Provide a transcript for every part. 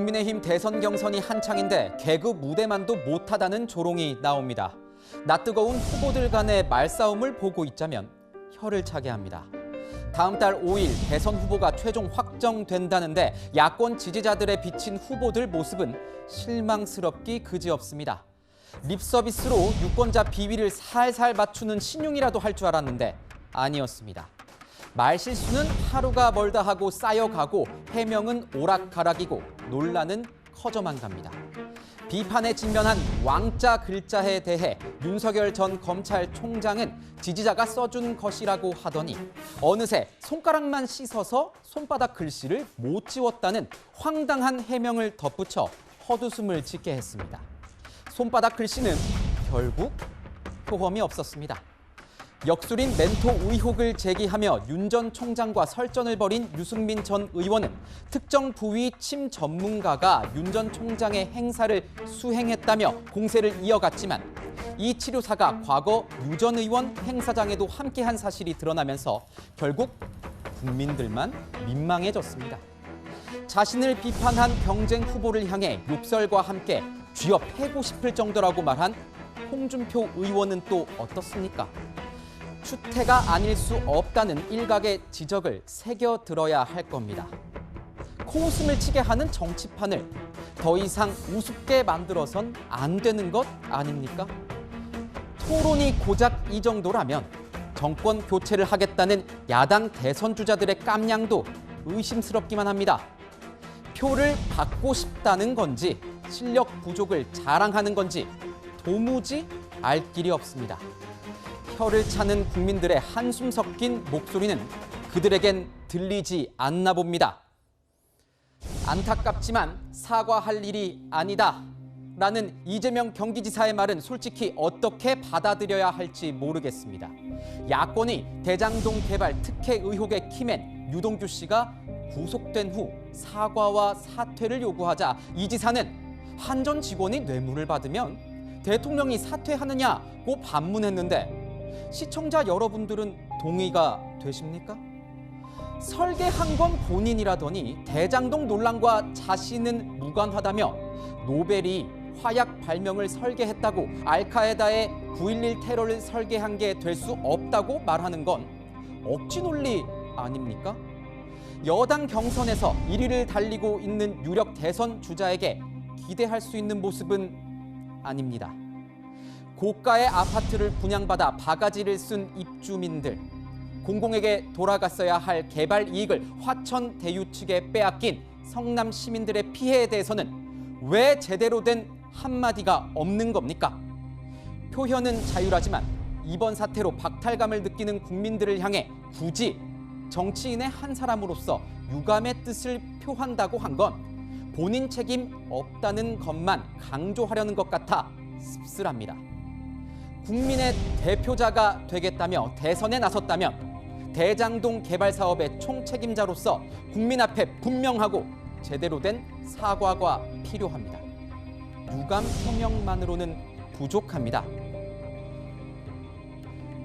국민의힘 대선 경선이 한창인데 개그 무대만도 못하다는 조롱이 나옵니다. 낯뜨거운 후보들 간의 말싸움을 보고 있자면 혀를 차게 합니다. 다음 달 5일 대선 후보가 최종 확정된다는데 야권 지지자들의 비친 후보들 모습은 실망스럽기 그지없습니다. 립서비스로 유권자 비위를 살살 맞추는 신용이라도 할 줄 알았는데 아니었습니다. 말실수는 하루가 멀다 하고 쌓여가고 해명은 오락가락이고 논란은 커져만 갑니다. 비판에 직면한 왕자 글자에 대해 윤석열 전 검찰총장은 지지자가 써준 것이라고 하더니 어느새 손가락만 씻어서 손바닥 글씨를 못 지웠다는 황당한 해명을 덧붙여 헛웃음을 짓게 했습니다. 손바닥 글씨는 결국 표범이 없었습니다. 역술인 멘토 의혹을 제기하며 윤 전 총장과 설전을 벌인 유승민 전 의원은 특정 부위 침 전문가가 윤 전 총장의 행사를 수행했다며 공세를 이어갔지만 이 치료사가 과거 유 전 의원 행사장에도 함께한 사실이 드러나면서 결국 국민들만 민망해졌습니다. 자신을 비판한 경쟁 후보를 향해 욕설과 함께 쥐어 패고 싶을 정도라고 말한 홍준표 의원은 또 어떻습니까? 추태가 아닐 수 없다는 일각의 지적을 새겨들어야 할 겁니다. 코웃음을 치게 하는 정치판을 더 이상 우습게 만들어선 안 되는 것 아닙니까? 토론이 고작 이 정도라면 정권 교체를 하겠다는 야당 대선 주자들의 깜냥도 의심스럽기만 합니다. 표를 받고 싶다는 건지 실력 부족을 자랑하는 건지 도무지 알 길이 없습니다. 혀를 차는 국민들의 한숨 섞인 목소리는 그들에겐 들리지 않나 봅니다. 안타깝지만 사과할 일이 아니다 라는 이재명 경기지사의 말은 솔직히 어떻게 받아들여야 할지 모르겠습니다. 야권이 대장동 개발 특혜 의혹에 키맨 유동규 씨가 구속된 후 사과와 사퇴를 요구하자 이 지사는 한 전 직원이 뇌물을 받으면 대통령이 사퇴하느냐고 반문했는데 시청자 여러분들은 동의가 되십니까? 설계한 건 본인이라더니 대장동 논란과 자신은 무관하다며 노벨이 화약 발명을 설계했다고 알카에다의 9.11 테러를 설계한 게 될 수 없다고 말하는 건 억지 논리 아닙니까? 여당 경선에서 1위를 달리고 있는 유력 대선 주자에게 기대할 수 있는 모습은 아닙니다. 고가의 아파트를 분양받아 바가지를 쓴 입주민들, 공공에게 돌아갔어야 할 개발 이익을 화천 대유 측에 빼앗긴 성남 시민들의 피해에 대해서는 왜 제대로 된 한마디가 없는 겁니까? 표현은 자유라지만 이번 사태로 박탈감을 느끼는 국민들을 향해 굳이 정치인의 한 사람으로서 유감의 뜻을 표한다고 한 건 본인 책임 없다는 것만 강조하려는 것 같아 씁쓸합니다. 국민의 대표자가 되겠다며 대선에 나섰다면 대장동 개발 사업의 총책임자로서 국민 앞에 분명하고 제대로 된 사과가 필요합니다. 유감 표명만으로는 부족합니다.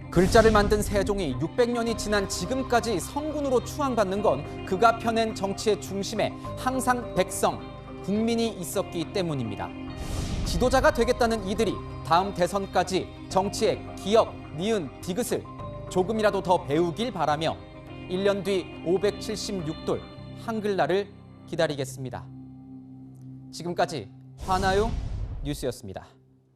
글자를 만든 세종이 600년이 지난 지금까지 성군으로 추앙받는 건 그가 펴낸 정치의 중심에 항상 백성, 국민이 있었기 때문입니다. 지도자가 되겠다는 이들이 다음 대선까지 정치의 기억, 니은, 디귿을 조금이라도 더 배우길 바라며 1년 뒤 576돌 한글날을 기다리겠습니다. 지금까지 화나요 뉴스였습니다.